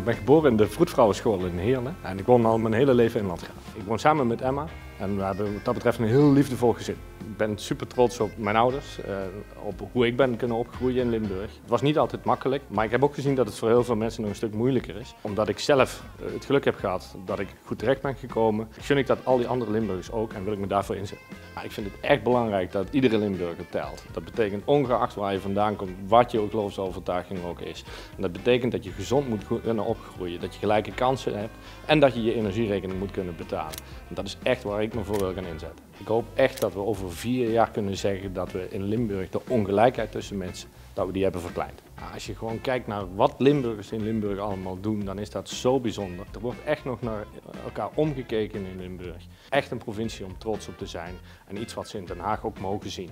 Ik ben geboren in de Vroedvrouwenschool in Heerlen en ik woon al mijn hele leven in Landgraaf. Ik woon samen met Emma en we hebben wat dat betreft een heel liefdevol gezin. Ik ben super trots op mijn ouders, op hoe ik ben kunnen opgroeien in Limburg. Het was niet altijd makkelijk, maar ik heb ook gezien dat het voor heel veel mensen nog een stuk moeilijker is. Omdat ik zelf het geluk heb gehad dat ik goed terecht ben gekomen, gun ik dat al die andere Limburgers ook en wil ik me daarvoor inzetten. Maar ik vind het echt belangrijk dat iedere Limburger telt. Dat betekent ongeacht waar je vandaan komt, wat je geloofsovertuiging ook is. En dat betekent dat je gezond moet kunnen opgroeien, dat je gelijke kansen hebt en dat je je energierekening moet kunnen betalen. En dat is echt waar ik me voor wil gaan inzetten. Ik hoop echt dat we over 4 jaar kunnen zeggen dat we in Limburg de ongelijkheid tussen mensen, dat we die hebben verkleind. Als je gewoon kijkt naar wat Limburgers in Limburg allemaal doen, dan is dat zo bijzonder. Er wordt echt nog naar elkaar omgekeken in Limburg. Echt een provincie om trots op te zijn en iets wat ze in Den Haag ook mogen zien.